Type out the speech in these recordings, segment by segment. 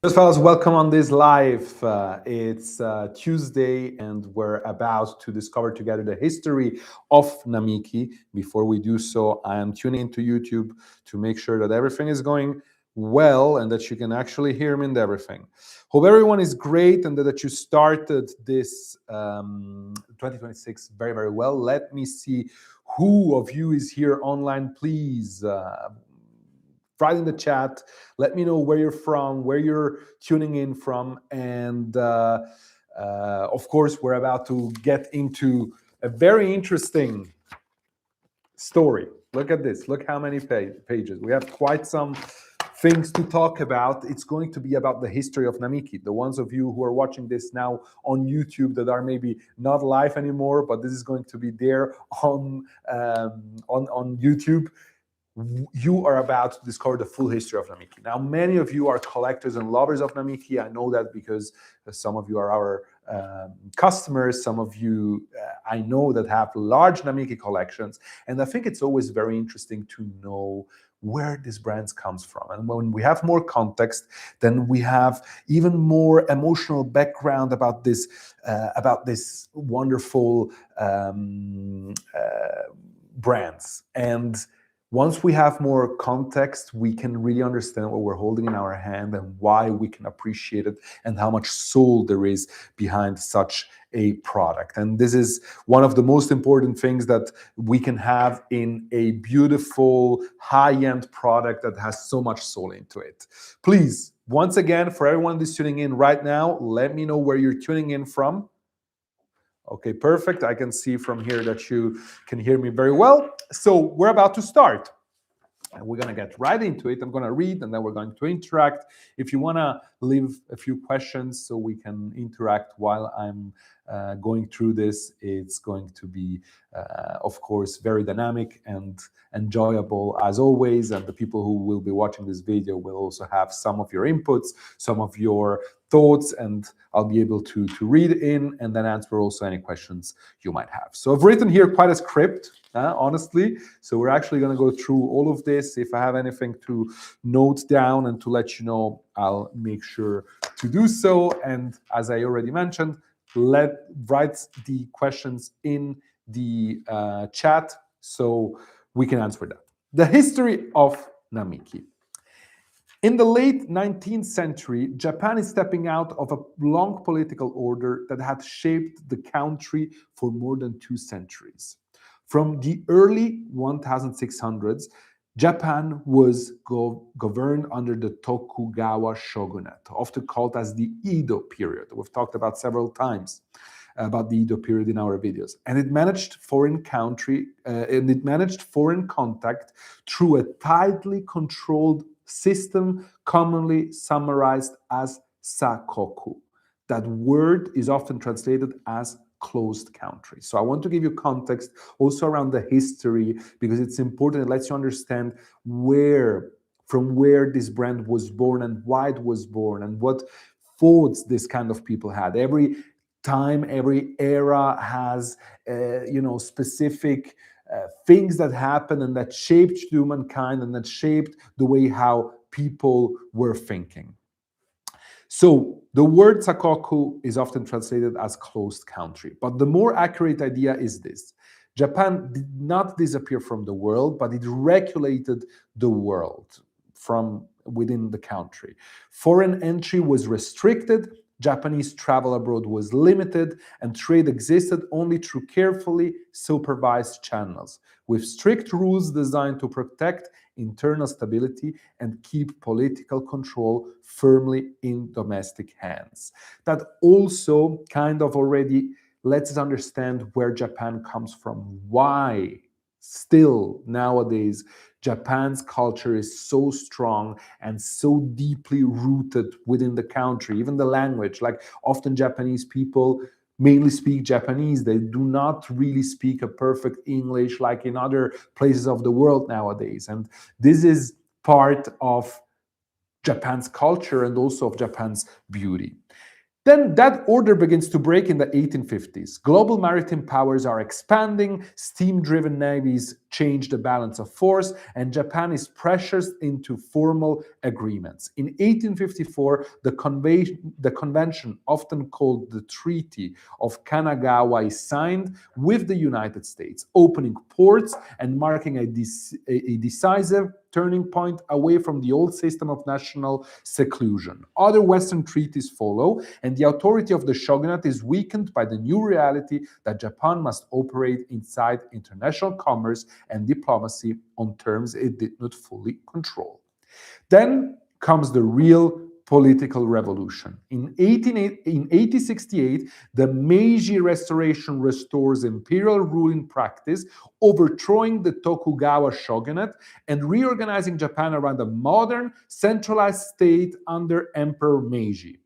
Yes, fellas, welcome on this live. It's Tuesday, and we're about to discover together the history of Namiki. Before we do so, I am tuning into YouTube to make sure that everything is going well and that you can actually hear me and everything. Hope everyone is great and that you started this 2026 very, very well. Let me see who of you is here online, please. Write in the chat. Let me know where you're from, where you're tuning in from, and of course, we're about to get into a very interesting story. Look at this. Look how many pages. We have quite some things to talk about. It's going to be about the history of Namiki. The ones of you who are watching this now on YouTube that are maybe not live anymore, but this is going to be there on YouTube. You are about to discover the full history of Namiki. Now, many of you are collectors and lovers of Namiki. I know that because some of you are our customers. Some of you, I know, that have large Namiki collections. And I think it's always very interesting to know where this brand comes from. And when we have more context, then we have even more emotional background about this wonderful brands. And once we have more context, we can really understand what we're holding in our hand and why we can appreciate it and how much soul there is behind such a product. And this is one of the most important things that we can have in a beautiful high-end product that has so much soul into it. Please, once again, for everyone who's tuning in right now, let me know where you're tuning in from. Okay, perfect. I can see from here that you can hear me very well. So we're about to start. And we're going to get right into it. I'm going to read and then we're going to interact. If you want to leave a few questions so we can interact while I'm going through this, it's going to be, of course, very dynamic and enjoyable as always. And the people who will be watching this video will also have some of your inputs, some of your thoughts, and I'll be able to read in and then answer also any questions you might have. So I've written here quite a script, honestly. So we're actually going to go through all of this. If I have anything to note down and to let you know, I'll make sure to do so. And as I already mentioned, write the questions in the chat so we can answer that. The history of Namiki. In the late 19th century, Japan is stepping out of a long political order that had shaped the country for more than 2 centuries. From the early 1600s, Japan was governed under the Tokugawa shogunate, often called as the Edo period. We've talked about several times about the Edo period in our videos. And it managed foreign contact through a tightly controlled system commonly summarized as sakoku. That word is often translated as closed country. So I want to give you context also around the history because it's important. It lets you understand from where this brand was born and why it was born and what thoughts this kind of people had. Every time, every era has specific things that happen and that shaped humankind and that shaped the way how people were thinking. So the word sakoku is often translated as closed country, but the more accurate idea is this. Japan did not disappear from the world, but it regulated the world from within the country. Foreign entry was restricted, Japanese travel abroad was limited, and trade existed only through carefully supervised channels, with strict rules designed to protect internal stability and keep political control firmly in domestic hands. That also kind of already lets us understand where Japan comes from, why still nowadays Japan's culture is so strong and so deeply rooted within the country, even the language. Like often Japanese people mainly speak Japanese. They do not really speak a perfect English like in other places of the world nowadays. And this is part of Japan's culture and also of Japan's beauty. Then that order begins to break in the 1850s. Global maritime powers are expanding, steam-driven navies change the balance of force, and Japan is pressured into formal agreements. In 1854, the convention, often called the Treaty of Kanagawa, is signed with the United States, opening ports and marking a decisive turning point away from the old system of national seclusion. Other Western treaties follow, and the authority of the shogunate is weakened by the new reality that Japan must operate inside international commerce and diplomacy on terms it did not fully control. Then comes the real political revolution. In 1868, the Meiji Restoration restores imperial rule in practice, overthrowing the Tokugawa shogunate and reorganizing Japan around a modern, centralized state under Emperor Meiji.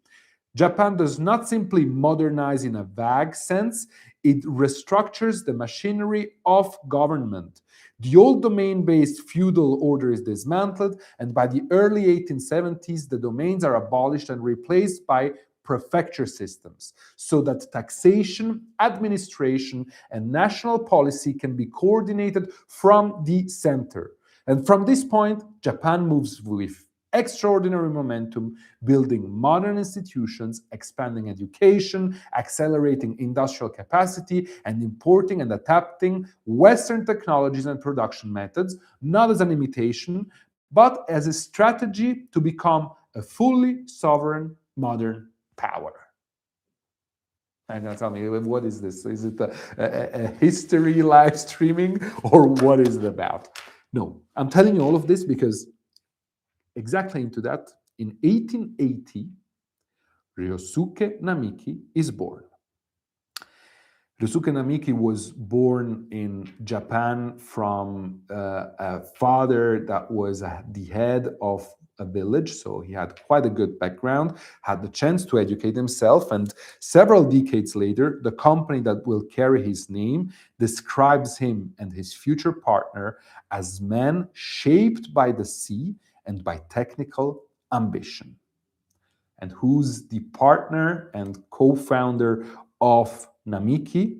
Japan does not simply modernize in a vague sense, it restructures the machinery of government. The old domain-based feudal order is dismantled, and by the early 1870s, the domains are abolished and replaced by prefecture systems, so that taxation, administration, and national policy can be coordinated from the center. And from this point, Japan moves with extraordinary momentum, building modern institutions, expanding education, accelerating industrial capacity, and importing and adapting Western technologies and production methods, not as an imitation, but as a strategy to become a fully sovereign modern power. And now tell me, what is this? Is it a history live streaming, or what is it about? No, I'm telling you all of this because exactly into that, in 1880, Ryosuke Namiki is born. Ryosuke Namiki was born in Japan from a father that was the head of a village, so he had quite a good background, had the chance to educate himself, and several decades later, the company that will carry his name describes him and his future partner as men shaped by the sea and by technical ambition. And who's the partner and co-founder of Namiki?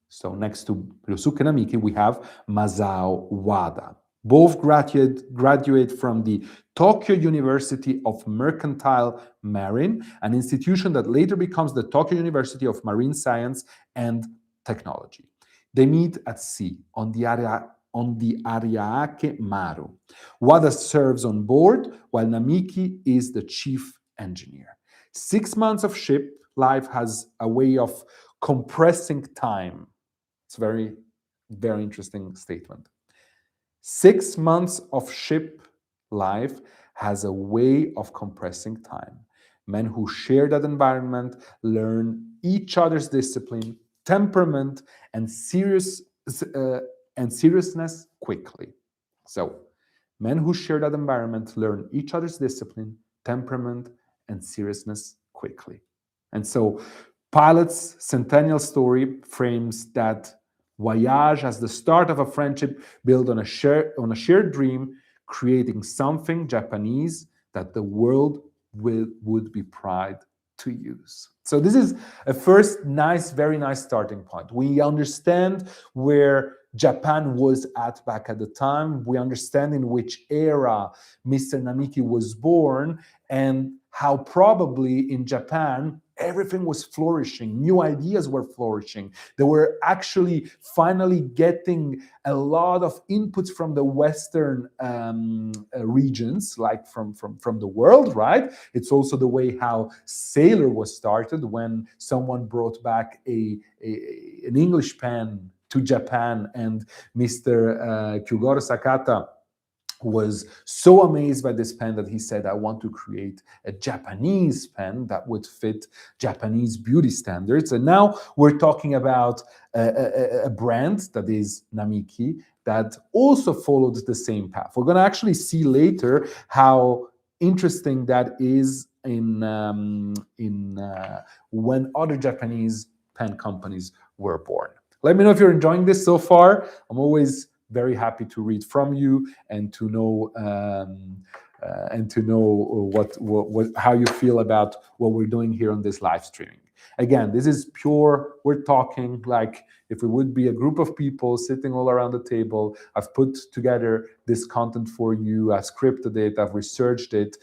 So next to Ryosuke Namiki, we have Masao Wada. Both graduate from the Tokyo University of Mercantile Marine, an institution that later becomes the Tokyo University of Marine Science and Technology. They meet at sea on the Ariake Maru. Wada serves on board, while Namiki is the chief engineer. 6 months of ship life has a way of compressing time. It's very, very interesting statement. 6 months of ship life has a way of compressing time. Men who share that environment learn each other's discipline, temperament, and seriousness quickly. So, men who share that environment learn each other's discipline, temperament, and seriousness quickly. And so, Pilot's centennial story frames that voyage as the start of a friendship built on a shared dream, creating something Japanese that the world would be proud to use. So this is a first very nice starting point. We understand where Japan was at back at the time. We understand in which era Mr. Namiki was born, and how probably in Japan everything was flourishing. New ideas were flourishing. They were actually finally getting a lot of inputs from the Western regions, like from the world, right? It's also the way how Sailor was started, when someone brought back an English pen to Japan, and Mr. Kyugoro Sakata was so amazed by this pen that he said, I want to create a Japanese pen that would fit Japanese beauty standards. And now we're talking about a brand that is Namiki that also followed the same path. We're going to actually see later how interesting that is in when other Japanese pen companies were born. Let me know if you're enjoying this so far. I'm always very happy to read from you and to know how you feel about what we're doing here on this live streaming. Again, this is pure, we're talking like if we would be a group of people sitting all around the table. I've put together this content for you, I've scripted it, I've researched it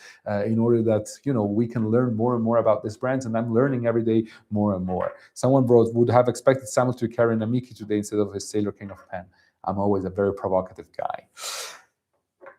in order that, we can learn more and more about these brands, and I'm learning every day more and more. Someone wrote, would have expected Samuel to carry Namiki today instead of his Sailor King of Pen. I'm always a very provocative guy.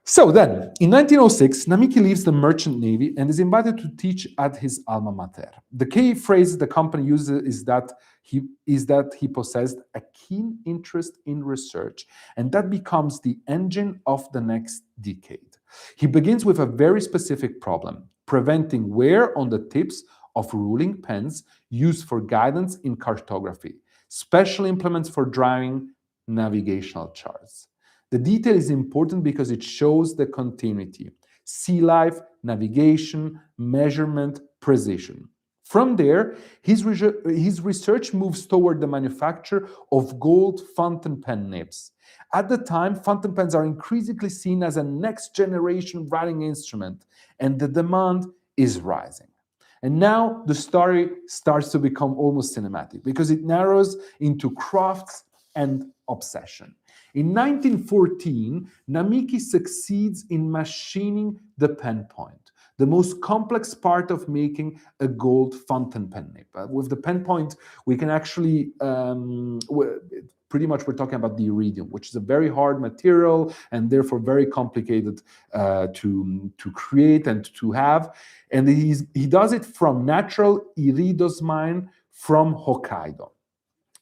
So then, in 1906, Namiki leaves the merchant navy and is invited to teach at his alma mater. The key phrase the company uses is that he possessed a keen interest in research, and that becomes the engine of the next decade. He begins with a very specific problem: preventing wear on the tips of ruling pens used for guidance in cartography, special implements for drawing navigational charts. The detail is important because it shows the continuity: sea life, navigation, measurement, precision. From there, his research moves toward the manufacture of gold fountain pen nibs. At the time, fountain pens are increasingly seen as a next generation writing instrument, and the demand is rising. And now the story starts to become almost cinematic because it narrows into crafts and obsession. In 1914, Namiki succeeds in machining the pen point, the most complex part of making a gold fountain pen nib. With the pen point, we can actually, pretty much we're talking about the iridium, which is a very hard material and therefore very complicated to create and to have. And he does it from natural iridos mine from Hokkaido.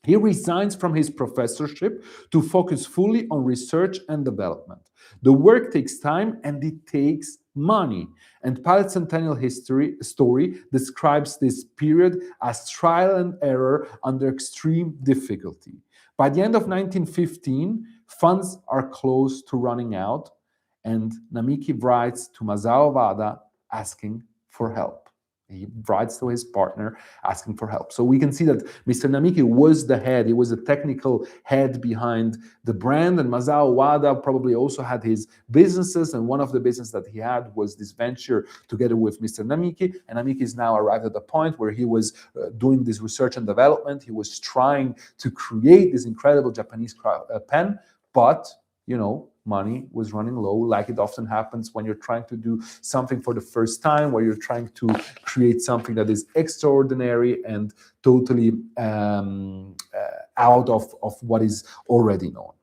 He resigns from his professorship to focus fully on research and development. The work takes time and it takes money. And Pilot's Centennial story describes this period as trial and error under extreme difficulty. By the end of 1915, funds are close to running out, and Namiki writes to Masao Wada asking for help. He writes to his partner asking for help. So we can see that Mr. Namiki was the head. He was the technical head behind the brand. And Masao Wada probably also had his businesses. And one of the businesses that he had was this venture together with Mr. Namiki. And Namiki is now arrived at the point where he was doing this research and development. He was trying to create this incredible Japanese pen. But, money was running low, like it often happens when you're trying to do something for the first time, where you're trying to create something that is extraordinary and totally out of what is already known.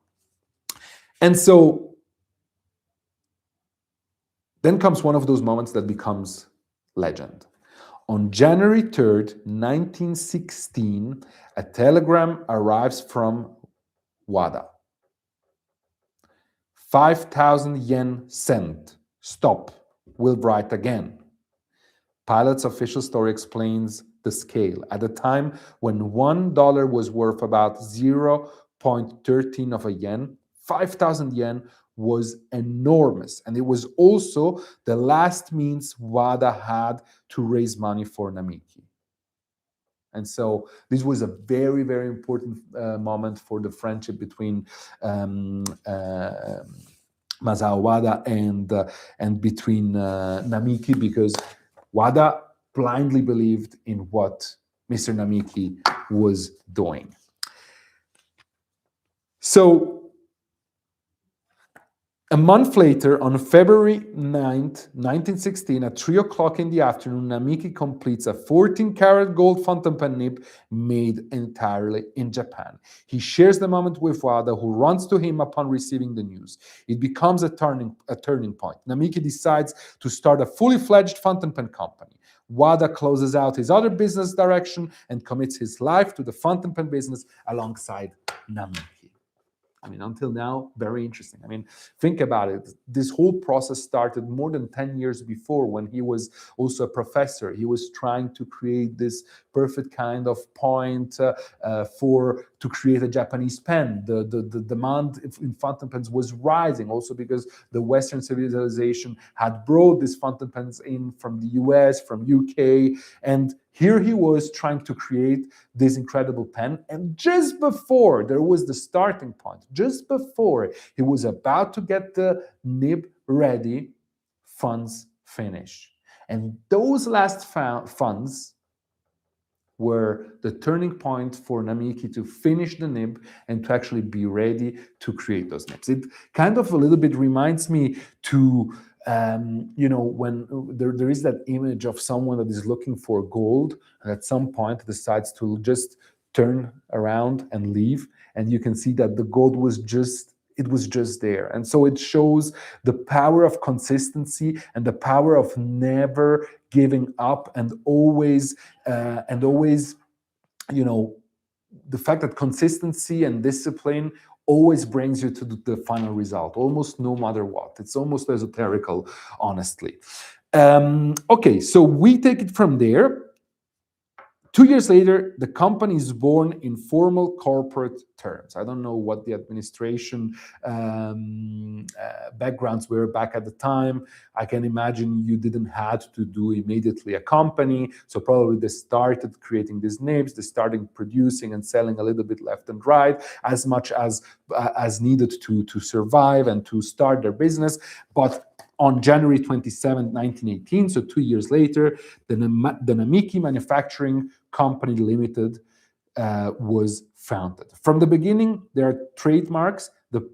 And so then comes one of those moments that becomes legend. On January 3rd, 1916, a telegram arrives from Wada. 5,000 yen sent. Stop. We'll write again. Pilot's official story explains the scale. At the time when $1 was worth about 0.13 of a yen, 5,000 yen was enormous. And it was also the last means Wada had to raise money for Namiki. And so this was a very, very important moment for the friendship between Masao Wada and between Namiki, because Wada blindly believed in what Mr. Namiki was doing. So a month later, on February 9th, 1916, at 3 o'clock in the afternoon, Namiki completes a 14-karat gold fountain pen nib made entirely in Japan. He shares the moment with Wada, who runs to him upon receiving the news. It becomes a turning point. Namiki decides to start a fully-fledged fountain pen company. Wada closes out his other business direction and commits his life to the fountain pen business alongside Namiki. Until now, very interesting. Think about it. This whole process started more than 10 years before, when he was also a professor. He was trying to create this perfect kind of point to create a Japanese pen. The demand in fountain pens was rising, also because the Western civilization had brought these fountain pens in from the US, from UK, and here he was trying to create this incredible pen. And just before there was the starting point, just before he was about to get the nib ready, funds finish. And those last funds were the turning point for Namiki to finish the nib and to actually be ready to create those nibs. It kind of a little bit reminds me to, when there is that image of someone that is looking for gold and at some point decides to just turn around and leave, and you can see that the gold was just there. And so it shows the power of consistency and the power of never giving up, and always, the fact that consistency and discipline always brings you to the final result, almost no matter what. It's almost esoterical, honestly. Okay, so we take it from there. 2 years later, the company is born in formal corporate terms. I don't know what the administration backgrounds were back at the time. I can imagine you didn't have to do immediately a company. So probably they started creating these nibs, they started producing and selling a little bit left and right, as much as needed to survive and to start their business. But on January 27, 1918, so 2 years later, the Namiki Manufacturing Company Limited was founded. From the beginning, there are trademarks. The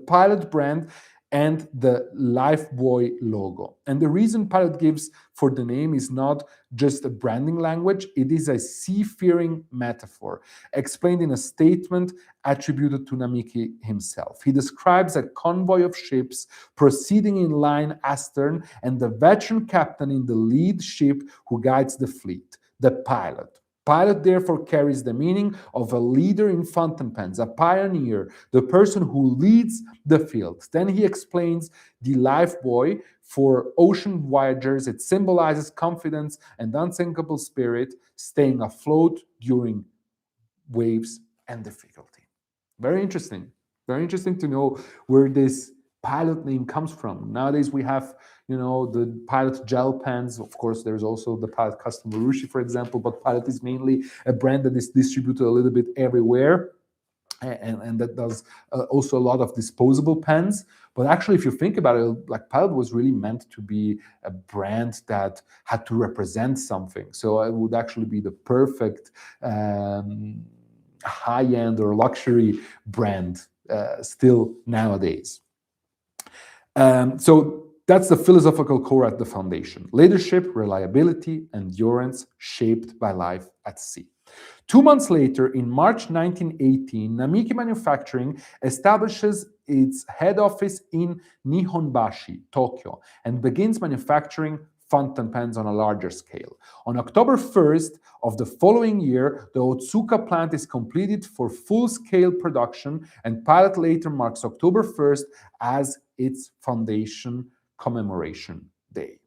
Pilot brand and the Lifebuoy logo. And the reason Pilot gives for the name is not just a branding language, it is a seafaring metaphor, explained in a statement attributed to Namiki himself. He describes a convoy of ships proceeding in line astern, and the veteran captain in the lead ship who guides the fleet, the pilot. Pilot therefore carries the meaning of a leader in fountain pens, a pioneer, the person who leads the field. Then he explains the Lifebuoy for ocean voyagers. It symbolizes confidence and unsinkable spirit, staying afloat during waves and difficulty. Very interesting. Very interesting to know where this Pilot name comes from. Nowadays we have, the Pilot gel pens. Of course, there's also the Pilot Custom Urushi, for example, but Pilot is mainly a brand that is distributed a little bit everywhere. And that does also a lot of disposable pens. But actually, if you think about it, like Pilot was really meant to be a brand that had to represent something. So it would actually be the perfect high-end or luxury brand still nowadays. So that's the philosophical core at the foundation. Leadership, reliability, endurance shaped by life at sea. 2 months later, in March 1918, Namiki Manufacturing establishes its head office in Nihonbashi, Tokyo, and begins manufacturing fountain pens on a larger scale. On October 1st of the following year, the Otsuka plant is completed for full-scale production, and Pilot later marks October 1st as its foundation commemoration day.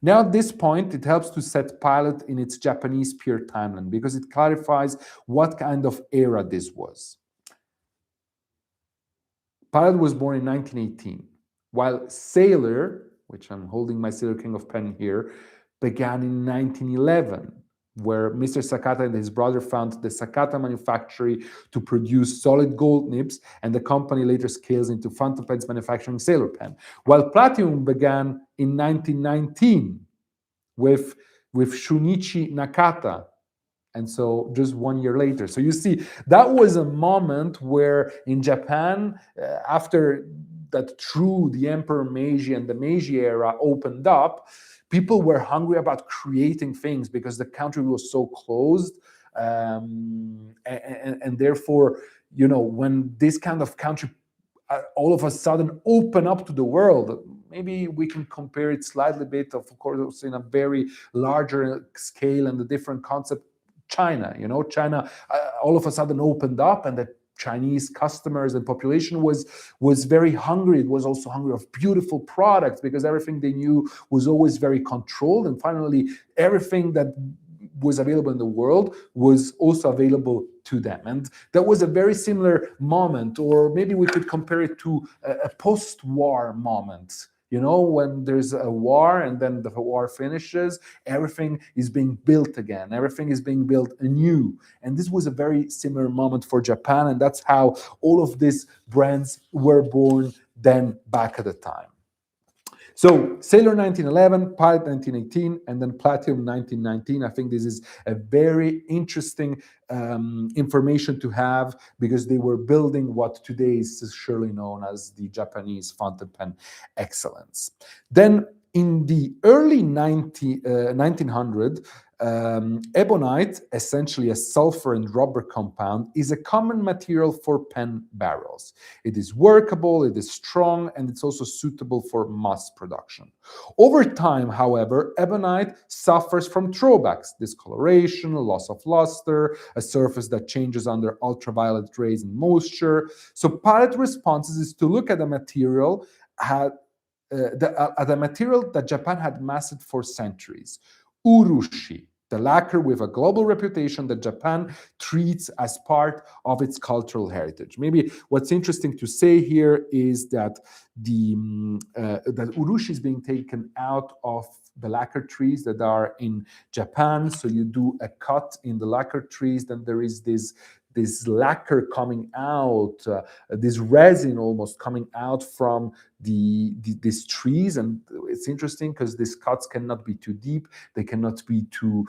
Now, at this point, it helps to set Pilot in its Japanese peer timeline because it clarifies what kind of era this was. Pilot was born in 1918, while Sailor, which I'm holding my Sailor King of Pen here, began in 1911, where Mr. Sakata and his brother founded the Sakata Manufactory to produce solid gold nibs, and the company later scales into fountain pens manufacturing Sailor Pen. While Platinum began in 1919 with Shunichi Nakata, and so just 1 year later. So you see, that was a moment where in Japan, after that the Emperor Meiji and the Meiji era opened up, people were hungry about creating things because the country was so closed. And therefore, when this kind of country all of a sudden open up to the world, maybe we can compare it slightly bit, of course, in a very larger scale and a different concept. China, China all of a sudden opened up, and the Chinese customers and population was very hungry. It was also hungry of beautiful products because everything they knew was always very controlled. And finally, everything that was available in the world was also available to them. And that was a very similar moment, or maybe we could compare it to a post-war moment. When there's a war and then the war finishes, everything is being built again. Everything is being built anew. And this was a very similar moment for Japan. And that's how all of these brands were born then back at the time. So Sailor 1911, Pilot 1918, and then Platinum 1919. I think this is a very interesting information to have because they were building what today is surely known as the Japanese fountain pen excellence. Then in the early 1900, ebonite, essentially a sulfur and rubber compound, is a common material for pen barrels. It is workable, it is strong, and it's also suitable for mass production. Over time, however, ebonite suffers from drawbacks: discoloration, loss of luster, a surface that changes under ultraviolet rays and moisture. So Pilot responses is to look at a material that Japan had mastered for centuries, urushi, the lacquer with a global reputation that Japan treats as part of its cultural heritage. Maybe what's interesting to say here is that that urushi is being taken out of the lacquer trees that are in Japan. So you do a cut in the lacquer trees, then there is this lacquer coming out, this resin almost coming out from these trees. And it's interesting because these cuts cannot be too deep, they cannot be too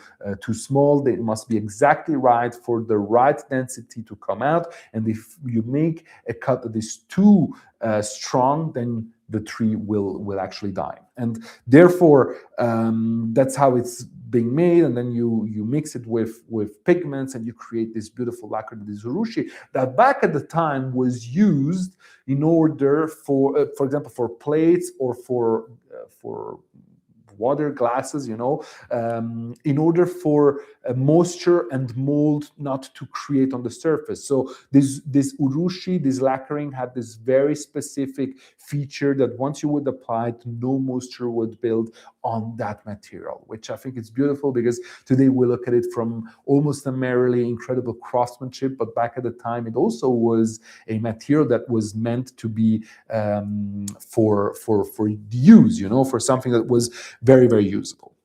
small, they must be exactly right for the right density to come out. And if you make a cut that is too strong, then the tree will actually die. And therefore, that's how it's being made. And then you mix it with pigments and you create this beautiful lacquer, this urushi, that back at the time was used in order for example, for plates or for water glasses, in order for moisture and mold not to create on the surface. So this urushi, this lacquering, had this very specific feature that once you would apply it, no moisture would build on that material, which I think is beautiful because today we look at it from almost a merely incredible craftsmanship, but back at the time it also was a material that was meant to be for use, for something that was very, very usable.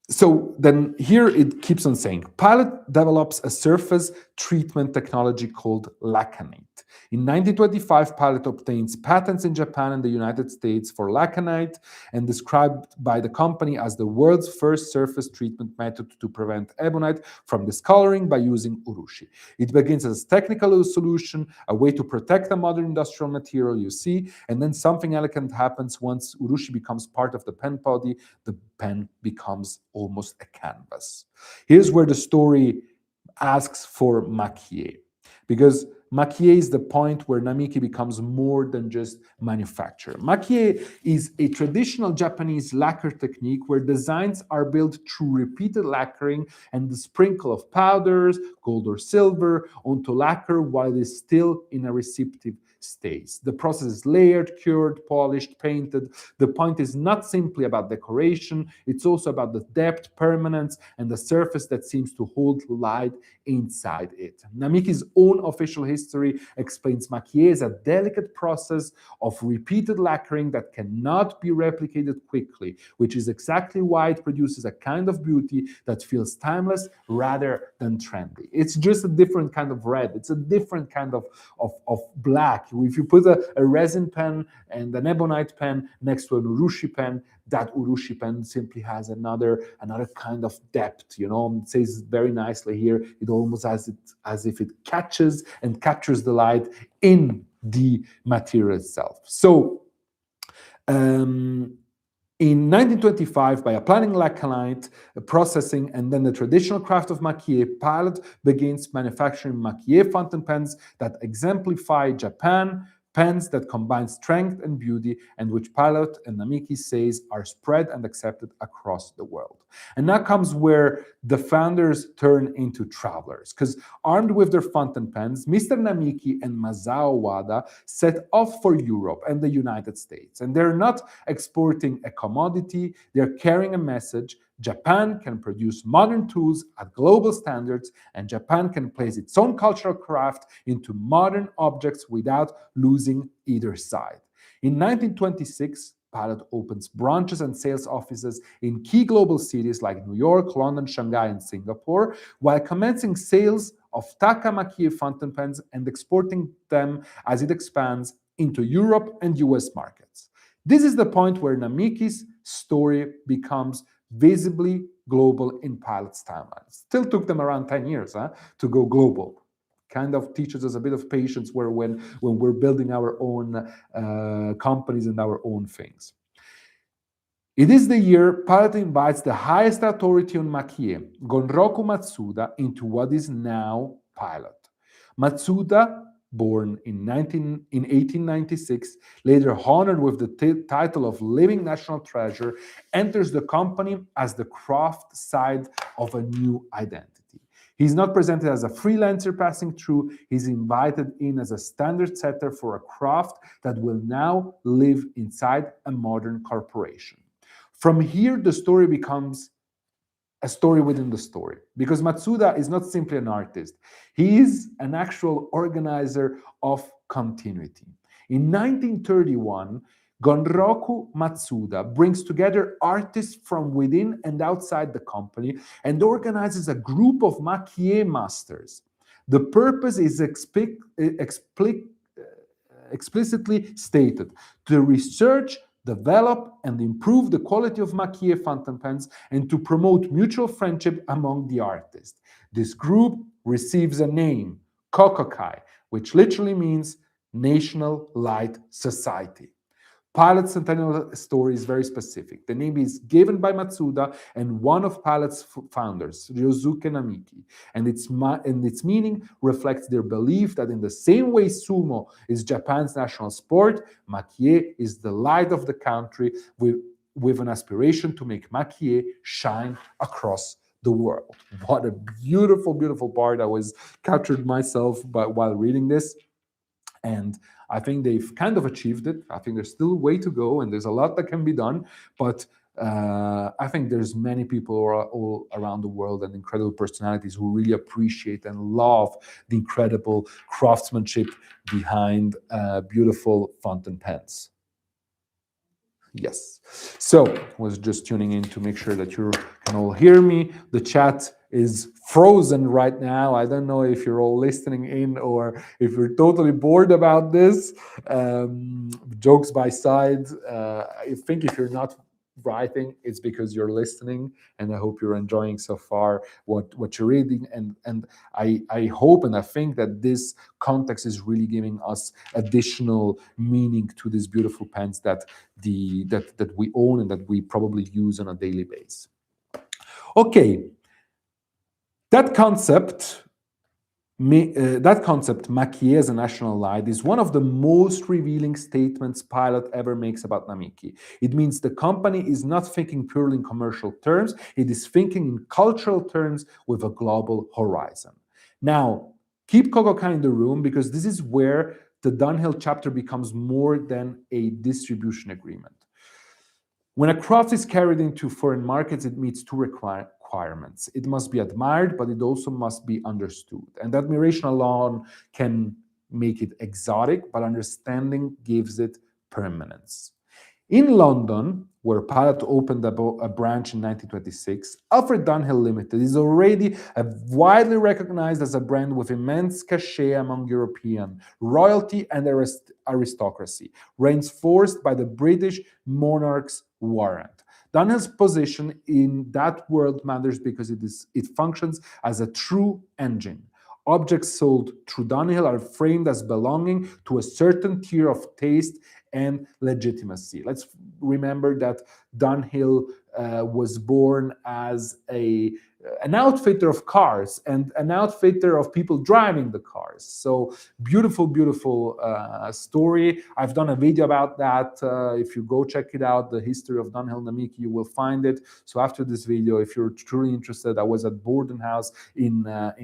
So then here it keeps on saying, Pilot develops a surface treatment technology called Lacanite. In 1925, Pilot obtains patents in Japan and the United States for Lacanite, and described by the company as the world's first surface treatment method to prevent ebonite from discoloring by using urushi. It begins as a technical solution, a way to protect a modern industrial material, you see, and then something elegant happens once urushi becomes part of the pen body. The pen becomes almost a canvas. Here's where the story asks for Maki-e, because Maki-e is the point where Namiki becomes more than just manufacture. Maki-e is a traditional Japanese lacquer technique where designs are built through repeated lacquering and the sprinkle of powders, gold or silver, onto lacquer while it is still in a receptive state. The process is layered, cured, polished, painted. The point is not simply about decoration, it's also about the depth, permanence, and the surface that seems to hold light inside it. Namiki's own official history explains Maki-e as a delicate process of repeated lacquering that cannot be replicated quickly, which is exactly why it produces a kind of beauty that feels timeless rather than trendy. It's just a different kind of red, it's a different kind of black. If you put a resin pen and an ebonite pen next to an urushi pen, that urushi pen simply has another kind of depth. It says very nicely here, it almost as if it catches and captures the light in the material itself. So in 1925, by applying Lacanite processing and then the traditional craft of Maki-e, Pilot begins manufacturing Maki-e fountain pens that exemplify Japan, pens that combine strength and beauty, and which Pilot and Namiki says are spread and accepted across the world. And now comes where the founders turn into travelers, because armed with their fountain pens, Mr. Namiki and Masao Wada set off for Europe and the United States. And they're not exporting a commodity, they're carrying a message. Japan can produce modern tools at global standards, and Japan can place its own cultural craft into modern objects without losing either side. In 1926, Pilot opens branches and sales offices in key global cities like New York, London, Shanghai, and Singapore, while commencing sales of Taka Maki-e fountain pens and exporting them as it expands into Europe and US markets. This is the point where Namiki's story becomes visibly global in Pilot's timeline. Still took them around 10 years to go global. Kind of teaches us a bit of patience when we're building our own companies and our own things. It is the year Pilot invites the highest authority on Maki-e, Gonroku Matsuda, into what is now Pilot. Matsuda, born in 1896, later honored with the title of Living National Treasure, enters the company as the craft side of a new identity. He's not presented as a freelancer passing through, he's invited in as a standard setter for a craft that will now live inside a modern corporation. From here, the story becomes a story within the story, because Matsuda is not simply an artist. He is an actual organizer of continuity. In 1931, Gonroku Matsuda brings together artists from within and outside the company and organizes a group of Maki-e masters. The purpose is explicitly stated: to research, develop, and improve the quality of Maki-e fountain pens, and to promote mutual friendship among the artists. This group receives a name, Kokkai, which literally means National Light Society. Pilot's centennial story is very specific. The name is given by Matsuda and one of Pilot's founders, Ryosuke Namiki, and its meaning reflects their belief that in the same way sumo is Japan's national sport, Maki-e is the light of the country with an aspiration to make Maki-e shine across the world. What a beautiful, beautiful part. I was captured myself while reading this. And I think they've kind of achieved it. I think there's still a way to go, and there's a lot that can be done. But I think there's many people all around the world and incredible personalities who really appreciate and love the incredible craftsmanship behind beautiful fountain pens. Yes. So I was just tuning in to make sure that you can all hear me. The chat is frozen right now. I don't know if you're all listening in or if you're totally bored about this. Jokes by side, I think if you're not writing, it's because you're listening, and I hope you're enjoying so far what you're reading. And I hope and I think that this context is really giving us additional meaning to these beautiful pens that we own and that we probably use on a daily basis. Okay, that concept, Maki-e as a national light, is one of the most revealing statements Pilot ever makes about Namiki. It means the company is not thinking purely in commercial terms, it is thinking in cultural terms with a global horizon. Now, keep Kokkai in the room, because this is where the Dunhill chapter becomes more than a distribution agreement. When a craft is carried into foreign markets, it meets two requirements. It must be admired, but it also must be understood. And admiration alone can make it exotic, but understanding gives it permanence. In London, where Pilot opened a branch in 1926, Alfred Dunhill Limited is already widely recognized as a brand with immense cachet among European royalty and aristocracy, reinforced by the British monarch's warrant. Dunhill's position in that world matters because it functions as a true engine. Objects sold through Dunhill are framed as belonging to a certain tier of taste and legitimacy. Let's remember that Dunhill was born as an outfitter of cars and an outfitter of people driving the cars. So beautiful, beautiful story. I've done a video about that. If you go check it out, the history of Dunhill Namiki, you will find it. So after this video, if you're truly interested, I was at Borden House at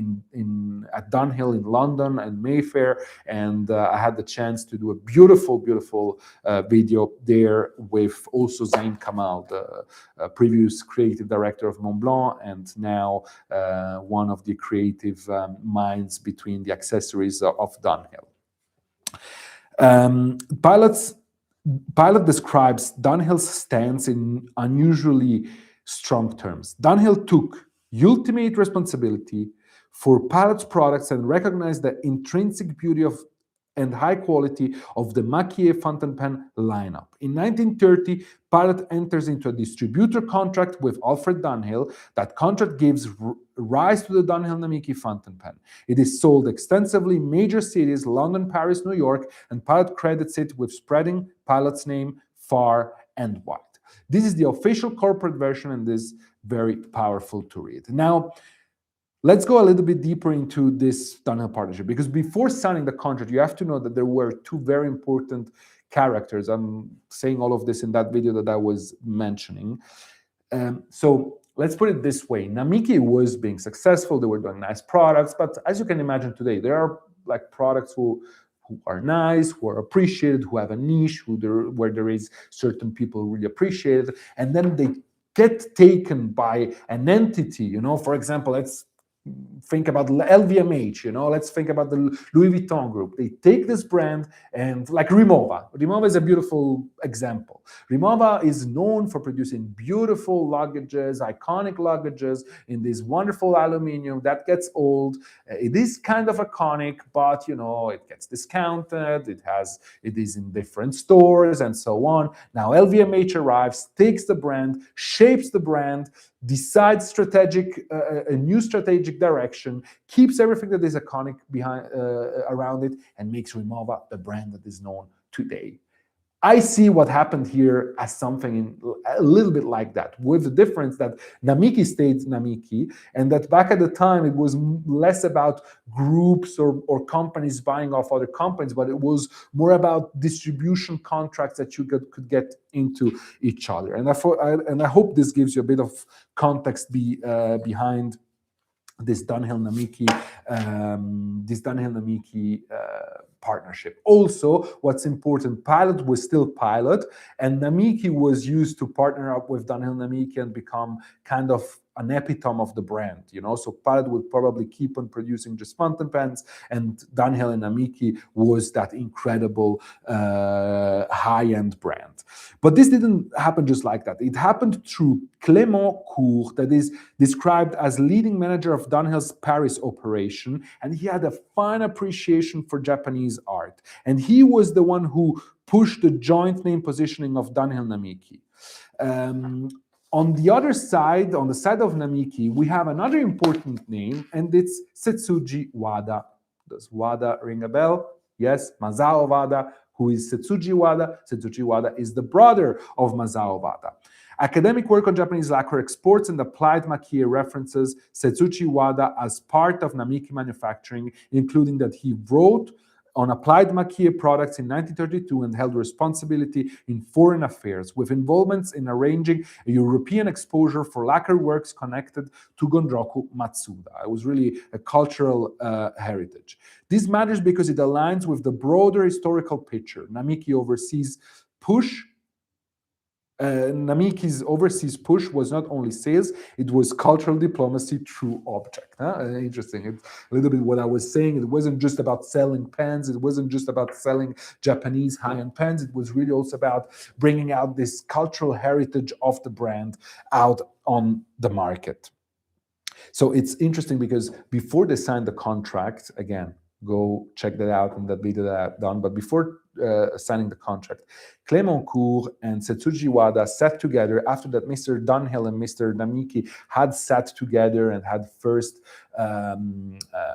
Dunhill in London and Mayfair, and I had the chance to do a beautiful, beautiful video there with also Zain Kamal, the previous creative director of Montblanc, and now one of the creative minds between the accessories of Dunhill. Pilot describes Dunhill's stance in unusually strong terms. Dunhill took ultimate responsibility for Pilot's products and recognized the intrinsic beauty of and high quality of the Maki-e fountain pen lineup. In 1930, Pilot enters into a distributor contract with Alfred Dunhill. That contract gives rise to the Dunhill Namiki fountain pen. It is sold extensively in major cities, London, Paris, New York, and Pilot credits it with spreading Pilot's name far and wide. This is the official corporate version, and is very powerful to read. Now, let's go a little bit deeper into this Dunhill partnership, because before signing the contract, you have to know that there were two very important characters. I'm saying all of this in that video that I was mentioning. So let's put it this way. Namiki was being successful. They were doing nice products. But as you can imagine today, there are like products who are nice, who are appreciated, who have a niche, where there is certain people who really appreciate it. And then they get taken by an entity, for example, let's think about LVMH, let's think about the Louis Vuitton group. They take this brand, and like Rimowa. Rimowa is a beautiful example. Rimowa is known for producing beautiful luggages, iconic luggages in this wonderful aluminum that gets old. It is kind of iconic, but it gets discounted. It is in different stores and so on. Now LVMH arrives, takes the brand, shapes the brand, decides a new strategic direction, keeps everything that is iconic behind around it, and makes Rimowa the brand that is known today. I see what happened here as something a little bit like that, with the difference that Namiki stayed Namiki, and that back at the time it was less about groups or companies buying off other companies, but it was more about distribution contracts that you could get into each other. And I hope this gives you a bit of context behind this Dunhill Namiki partnership. Also, what's important, Pilot was still Pilot, and Namiki was used to partner up with Dunhill Namiki and become kind of an epitome of the brand, So Pilot would probably keep on producing just fountain pens, and Dunhill and Namiki was that incredible high-end brand. But this didn't happen just like that. It happened through Clément Cour, that is described as leading manager of Dunhill's Paris operation, and he had a fine appreciation for Japanese art. And he was the one who pushed the joint name positioning of Dunhill Namiki. On the other side, on the side of Namiki, we have another important name, and it's Setsuji Wada. Does Wada ring a bell? Yes, Masao Wada. Who is Setsuji Wada? Setsuji Wada is the brother of Masao Wada. Academic work on Japanese lacquer exports and applied Maki-e references Setsuji Wada as part of Namiki manufacturing, including that he wrote on applied Maki-e products in 1932 and held responsibility in foreign affairs, with involvements in arranging a European exposure for lacquer works connected to Gondroku Matsuda. It was really a cultural heritage. This matters because it aligns with the broader historical picture. Namiki's overseas push was not only sales, it was cultural diplomacy through object. Interesting. It's a little bit what I was saying. It wasn't just about selling pens. It wasn't just about selling Japanese high-end pens. It was really also about bringing out this cultural heritage of the brand out on the market. So it's interesting because before they signed the contract, again, go check that out in that video that I've done. But before signing the contract, Clément Cour and Setsuji Wada sat together. After that, Mr. Dunhill and Mr. Namiki had sat together and had first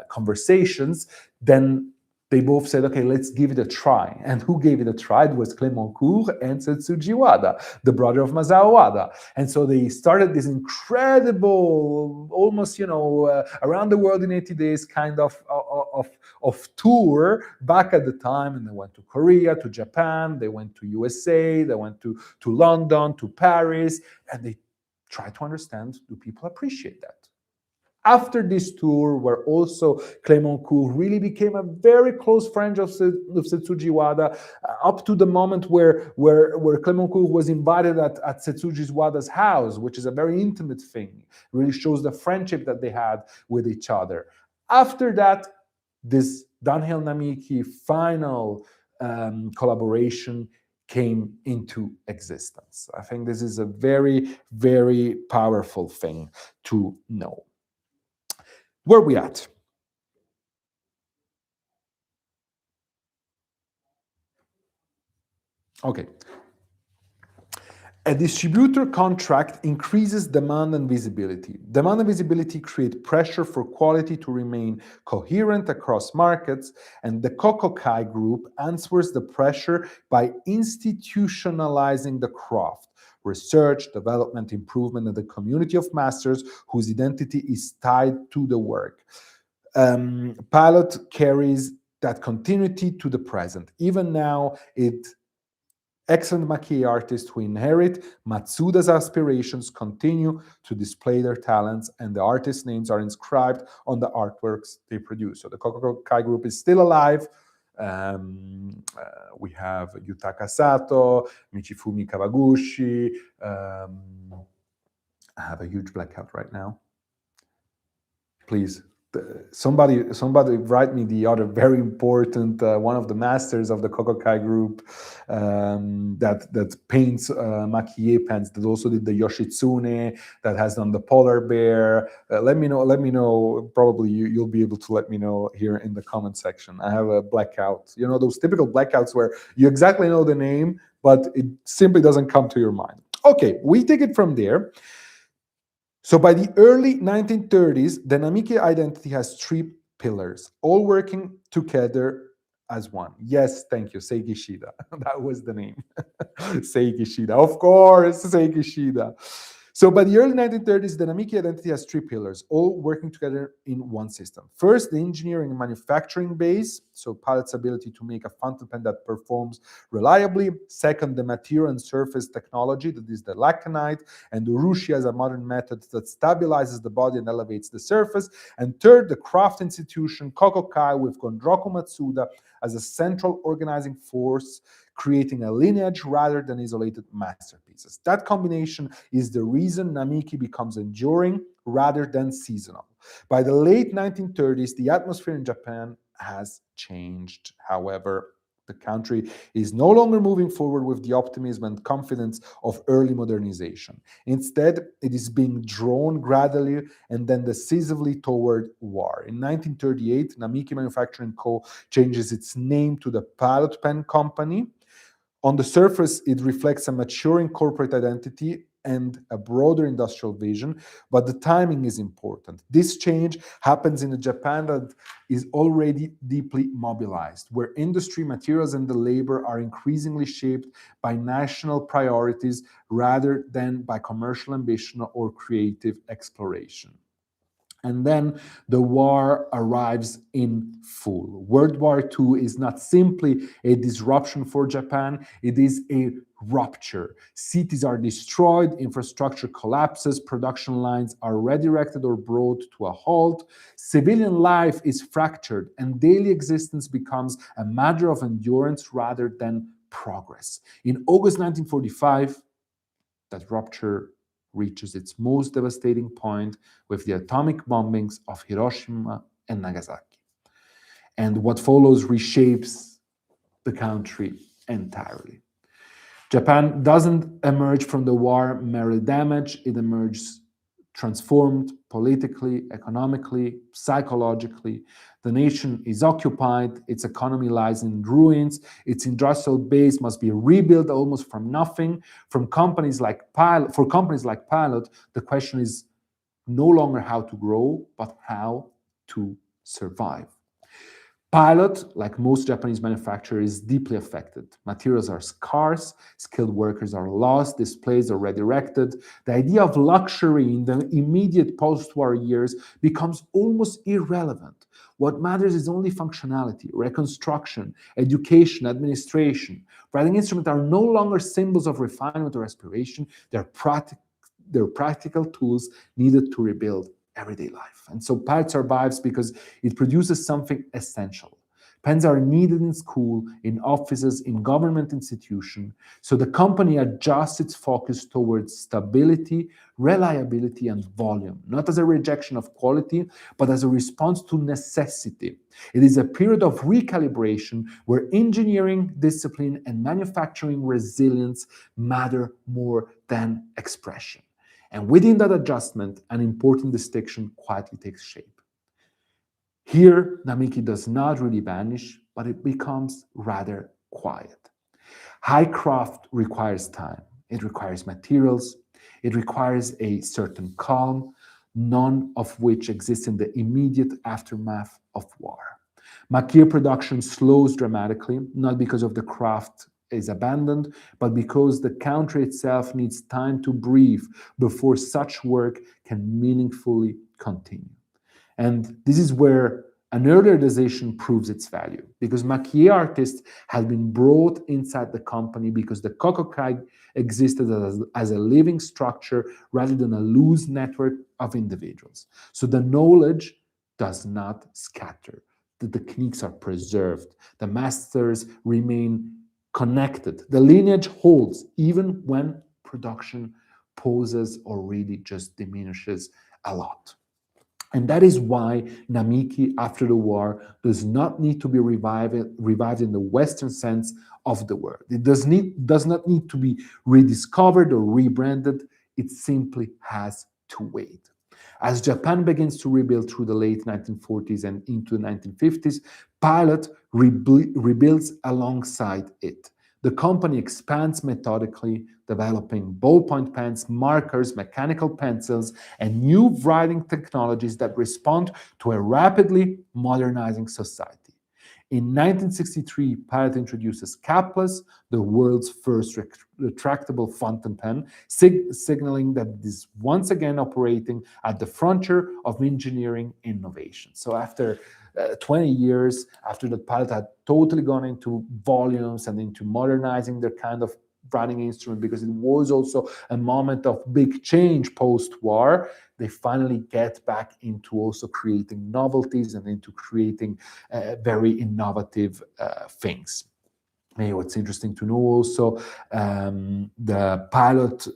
conversations. Then they both said, okay, let's give it a try. And who gave it a try? It was Clément Cour and Setsuji Wada, the brother of Masao Wada. And so they started this incredible, almost, around the world in 80 days kind of tour back at the time. And they went to Korea, to Japan, they went to USA, they went to London, to Paris, and they tried to understand, do people appreciate that? After this tour, where also Clément Cour really became a very close friend of Setsuji Wada, up to the moment where Clément Cour was invited at Setsuji Wada's house, which is a very intimate thing. It really shows the friendship that they had with each other. After that, this Dunhill Namiki final collaboration came into existence. I think this is a very, very powerful thing to know. Where are we at? Okay. A distributor contract increases demand and visibility. Demand and visibility create pressure for quality to remain coherent across markets, and the Kokkai group answers the pressure by institutionalizing the craft. Research, development, improvement, and the community of masters whose identity is tied to the work. Pilot carries that continuity to the present. Even now, excellent Maki-e artists who inherit Matsuda's aspirations continue to display their talents, and the artists' names are inscribed on the artworks they produce. So the Kokkai group is still alive. We have Yutaka Sato, Michifumi Kawaguchi. I have a huge blackout right now. Please, somebody write me the other very important one of the masters of the Kokkai group that paints Maki-e pens, that also did the Yoshitsune, that has done the polar bear. Let me know. Probably you'll be able to let me know here in the comment section. I have a blackout, those typical blackouts where you exactly know the name but it simply doesn't come to your mind. Okay, we take it from there. So by the early 1930s, the Namiki identity has three pillars, all working together as one. Yes, thank you, Seiki Shida. That was the name. Seiki Shida. Of course, Seiki Shida. So by the early 1930s, the Namiki identity has three pillars, all working together in one system. First, the engineering and manufacturing base, so Pilot's ability to make a fountain pen that performs reliably. Second, the material and surface technology, that is the Lacanite and Urushi as a modern method that stabilizes the body and elevates the surface. And third, the craft institution, Kokkai, with Gondroku Matsuda as a central organizing force, creating a lineage rather than isolated masterpieces. That combination is the reason Namiki becomes enduring rather than seasonal. By the late 1930s, the atmosphere in Japan has changed. However, the country is no longer moving forward with the optimism and confidence of early modernization. Instead, it is being drawn gradually and then decisively toward war. In 1938, Namiki Manufacturing Co. changes its name to the Pilot Pen Company. On the surface, it reflects a maturing corporate identity and a broader industrial vision, but the timing is important. This change happens in a Japan that is already deeply mobilized, where industry, materials, and the labor are increasingly shaped by national priorities rather than by commercial ambition or creative exploration. And then the war arrives in full. World War II is not simply a disruption for Japan, it is a rupture. Cities are destroyed, infrastructure collapses, production lines are redirected or brought to a halt, civilian life is fractured, and daily existence becomes a matter of endurance rather than progress. In August 1945, that rupture reaches its most devastating point with the atomic bombings of Hiroshima and Nagasaki. And what follows reshapes the country entirely. Japan doesn't emerge from the war merely damaged, it emerges transformed politically, economically, psychologically. The nation is occupied, its economy lies in ruins, its industrial base must be rebuilt almost from nothing. For companies like Pilot, the question is no longer how to grow, but how to survive. Pilot, like most Japanese manufacturers, is deeply affected. Materials are scarce, skilled workers are lost, displays are redirected. The idea of luxury in the immediate post-war years becomes almost irrelevant. What matters is only functionality, reconstruction, education, administration. Writing instruments are no longer symbols of refinement or aspiration, they're practical tools needed to rebuild everyday life. And so Pilot survives because it produces something essential. Pens are needed in school, in offices, in government institutions. So the company adjusts its focus towards stability, reliability, and volume, not as a rejection of quality, but as a response to necessity. It is a period of recalibration where engineering discipline and manufacturing resilience matter more than expression. And within that adjustment, an important distinction quietly takes shape. Here, Namiki does not really vanish, but it becomes rather quiet. High craft requires time, it requires materials, it requires a certain calm, none of which exists in the immediate aftermath of war. Maki-e production slows dramatically, not because of the craft is abandoned, but because the country itself needs time to breathe before such work can meaningfully continue. And this is where an earlier decision proves its value, because Maki-e artists had been brought inside the company because the Kokkai existed as a living structure rather than a loose network of individuals. So the knowledge does not scatter. The techniques are preserved. The masters remain connected. The lineage holds even when production pauses or really just diminishes a lot. And that is why Namiki, after the war, does not need to be revived in the Western sense of the word. It does not need to be rediscovered or rebranded. It simply has to wait. As Japan begins to rebuild through the late 1940s and into the 1950s, Pilot rebuilds alongside it. The company expands methodically, developing ballpoint pens, markers, mechanical pencils, and new writing technologies that respond to a rapidly modernizing society. In 1963, Pilot introduces Capless, the world's first retractable fountain pen, signaling that it is once again operating at the frontier of engineering innovation. So after 20 years, after that Pilot had totally gone into volumes and into modernizing their kind of writing instrument, because it was also a moment of big change post-war, they finally get back into also creating novelties and into creating very innovative things. What's interesting to know also, the Pilot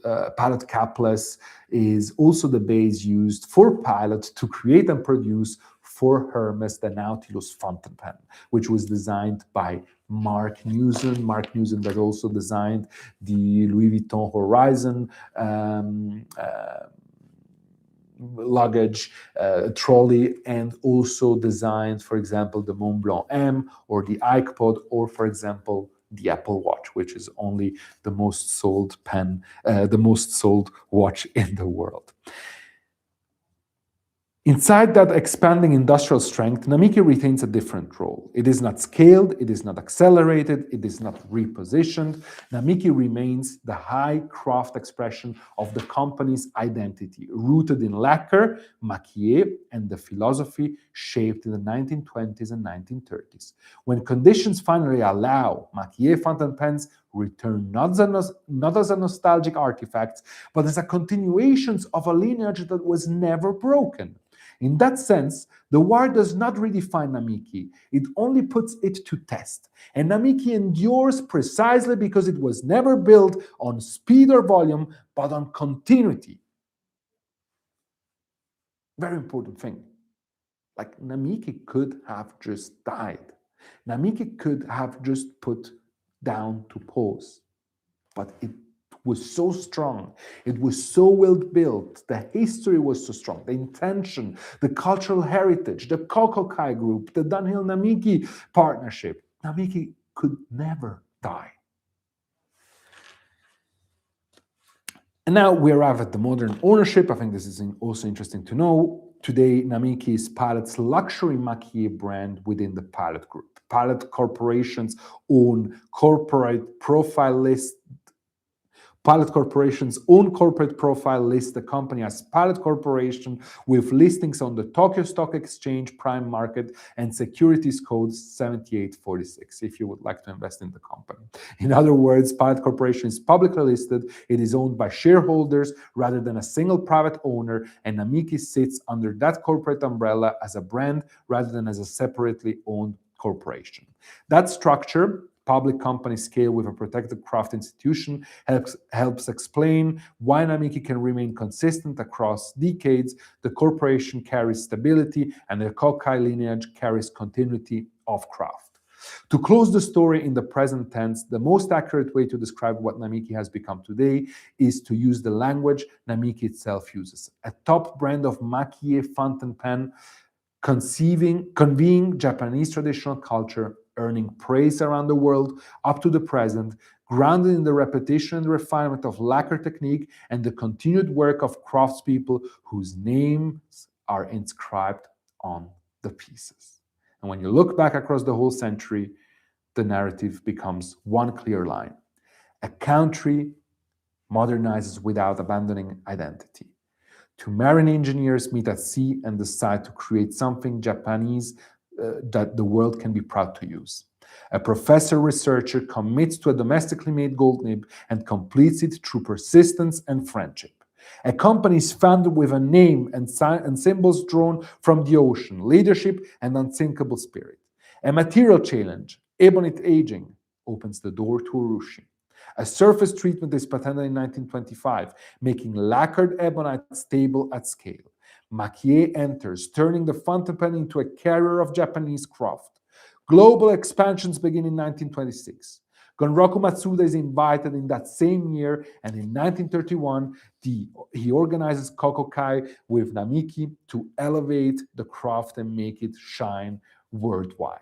Capless is also the base used for Pilot to create and produce for Hermes the Nautilus fountain pen, which was designed by Mark Newson. Mark Newson that also designed the Louis Vuitton Horizon luggage trolley, and also designed, for example, the Mont Blanc M or the iPod, or for example, the Apple Watch, which is only the most sold the most sold watch in the world. Inside that expanding industrial strength, Namiki retains a different role. It is not scaled, it is not accelerated, it is not repositioned. Namiki remains the high craft expression of the company's identity, rooted in lacquer, Maki-e, and the philosophy shaped in the 1920s and 1930s. When conditions finally allow, Maki-e fountain pens return not as a nostalgic artifact, but as a continuation of a lineage that was never broken. In that sense, the war does not redefine Namiki, it only puts it to test. And Namiki endures precisely because it was never built on speed or volume, but on continuity. Very important thing. Like, Namiki could have just died. Namiki could have just put down to pause, but it was so strong, it was so well built, the history was so strong, the intention, the cultural heritage, the Kokkai group, the Dunhill Namiki partnership. Namiki could never die. And now we arrive at the modern ownership. I think this is also interesting to know. Today, Namiki is Pilot's luxury Maki-e brand within the Pilot group. Pilot Corporation's own corporate profile list Pilot Corporation's own corporate profile lists the company as Pilot Corporation, with listings on the Tokyo Stock Exchange Prime Market and securities code 7846 if you would like to invest in the company. In other words, Pilot Corporation is publicly listed, it is owned by shareholders rather than a single private owner, and Namiki sits under that corporate umbrella as a brand rather than as a separately owned corporation. That structure, public company scale with a protected craft institution, helps explain why Namiki can remain consistent across decades. The corporation carries stability, and the Kokkai lineage carries continuity of craft. To close the story in the present tense, the most accurate way to describe what Namiki has become today is to use the language Namiki itself uses. A top brand of Maki-e fountain pen, conveying Japanese traditional culture earning praise around the world up to the present, grounded in the repetition and refinement of lacquer technique and the continued work of craftspeople whose names are inscribed on the pieces. And when you look back across the whole century, the narrative becomes one clear line. A country modernizes without abandoning identity. Two marine engineers meet at sea and decide to create something Japanese that the world can be proud to use. A professor researcher commits to a domestically made gold nib and completes it through persistence and friendship. A company is founded with a name and symbols drawn from the ocean, leadership, and unsinkable spirit. A material challenge, ebonite aging, opens the door to urushi. A surface treatment is patented in 1925, making lacquered ebonite stable at scale. Maki-e enters, turning the fountain pen into a carrier of Japanese craft. Global expansions begin in 1926. Gonroku Matsuda is invited in that same year, and in 1931, he organizes Kokkai with Namiki to elevate the craft and make it shine worldwide.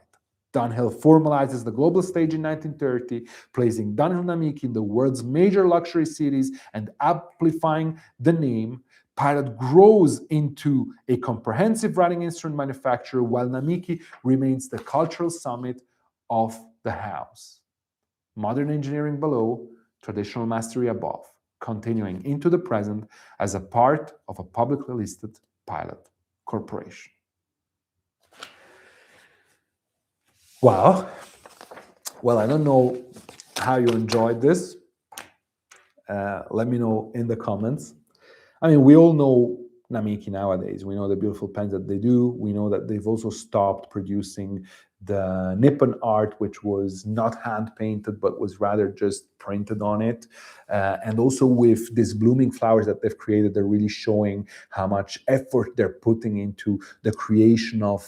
Dunhill formalizes the global stage in 1930, placing Dunhill Namiki in the world's major luxury cities and amplifying the name. Pilot grows into a comprehensive writing instrument manufacturer, while Namiki remains the cultural summit of the house. Modern engineering below, traditional mastery above, continuing into the present as a part of a publicly listed pilot corporation. Wow. Well, I don't know how you enjoyed this. Let me know in the comments. I mean, we all know Namiki nowadays. We know the beautiful pens that they do. We know that they've also stopped producing the Nippon art, which was not hand painted, but was rather just printed on it. And also with these blooming flowers that they've created, they're really showing how much effort they're putting into the creation of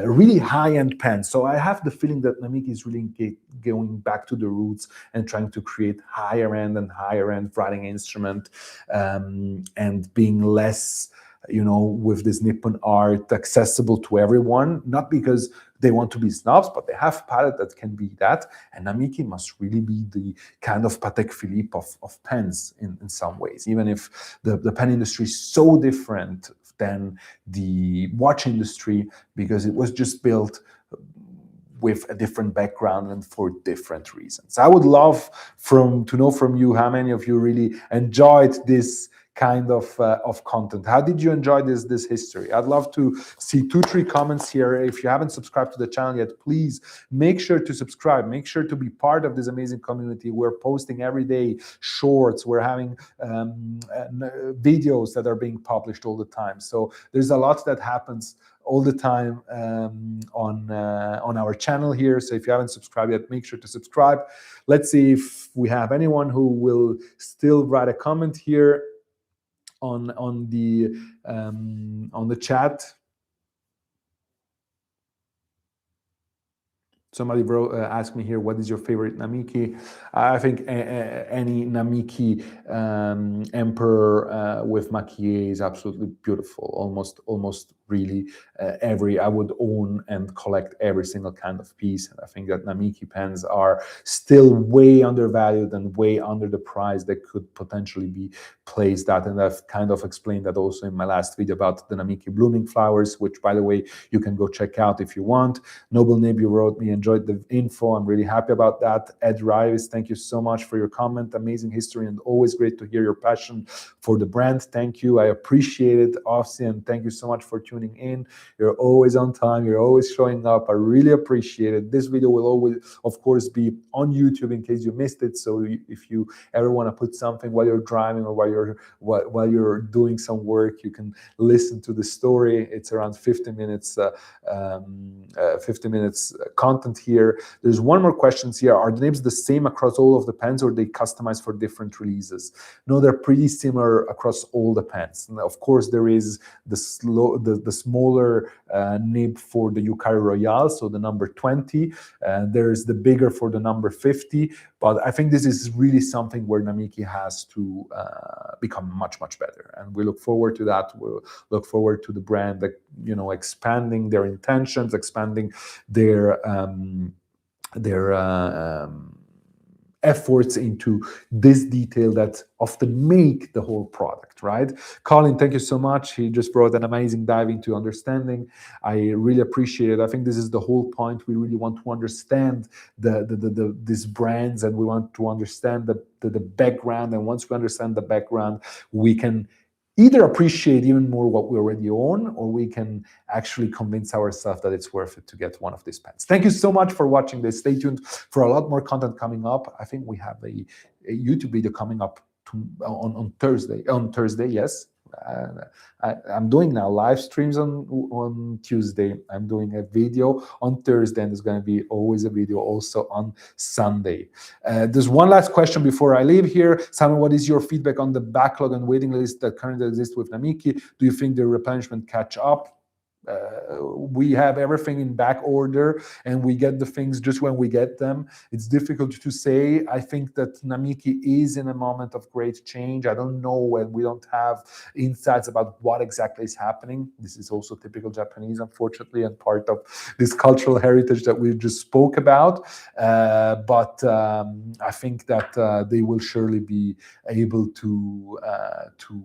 really high-end pens. So I have the feeling that Namiki is really going back to the roots and trying to create higher-end and higher-end writing instrument, and being less, with this Nippon art accessible to everyone, not because they want to be snobs, but they have palette that can be that. And Namiki must really be the kind of Patek Philippe of pens in some ways, even if the pen industry is so different than the watch industry, because it was just built with a different background and for different reasons. I would love to know from you how many of you really enjoyed this kind of content. How did you enjoy this history? I'd love to see 2-3 comments here. If you haven't subscribed to the channel yet, please make sure to subscribe. Make sure to be part of this amazing community. We're posting every day shorts. We're having videos that are being published all the time. So there's a lot that happens all the time on our channel here. So if you haven't subscribed yet, make sure to subscribe. Let's see if we have anyone who will still write a comment here on the chat. Somebody asked me here, what is your favorite Namiki? I think any Namiki Emperor with Maki-e is absolutely beautiful. Almost really I would own and collect every single kind of piece. And I think that Namiki pens are still way undervalued and way under the price they could potentially be placed at. And I've kind of explained that also in my last video about the Namiki blooming flowers, which, by the way, you can go check out if you want. Noble Nib, you wrote me, enjoyed the info. I'm really happy about that. Ed Rives, thank you so much for your comment. Amazing history and always great to hear your passion for the brand. Thank you. I appreciate it, Offsi, and thank you so much for tuning in. You're always on time. You're always showing up. I really appreciate it. This video will always, of course, be on YouTube in case you missed it. So if you ever want to put something while you're driving or while you're doing some work, you can listen to the story. It's around 50 minutes 50 minutes content here. There's one more question here. Are the nibs the same across all of the pens, or are they customized for different releases? No, they're pretty similar across all the pens. And of course, there is the smaller nib for the Yukari Royale, so the number 20. There's the bigger for the number 50. But I think this is really something where Namiki has to become much better, and we look forward to that. We'll look forward to the brand, expanding their intentions, expanding their efforts into this detail that often make the whole product, right? Colin, thank you so much. He just brought an amazing dive into understanding. I really appreciate it. I think this is the whole point. We really want to understand these brands, and we want to understand the background. And once we understand the background, we can either appreciate even more what we already own, or we can actually convince ourselves that it's worth it to get one of these pens. Thank you so much for watching this. Stay tuned for a lot more content coming up. I think we have a YouTube video coming up on Thursday. On Thursday, yes. I'm doing now live streams on Tuesday. I'm doing a video on Thursday, and there's going to be always a video also on Sunday. There's one last question before I leave here. Simon, what is your feedback on the backlog and waiting list that currently exists with Namiki? Do you think the replenishment catch up? We have everything in back order, and we get the things just when we get them. It's difficult to say. I think that Namiki is in a moment of great change. I don't know when we don't have insights about what exactly is happening. This is also typical Japanese, unfortunately, and part of this cultural heritage that we just spoke about. But I think that they will surely be able to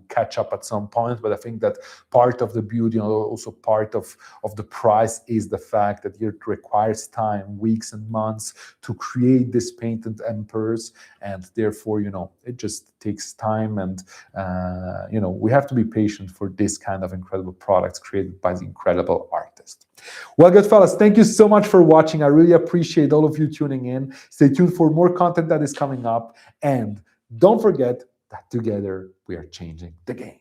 catch up at some point. But I think that part of the beauty, and also part of the price, is the fact that it requires time, weeks and months, to create these painted emperors, and therefore, it just takes time, and we have to be patient for this kind of incredible products created by the incredible artist. Well, good fellas, thank you so much for watching. I really appreciate all of you tuning in. Stay tuned for more content that is coming up, and don't forget that together we are changing the game.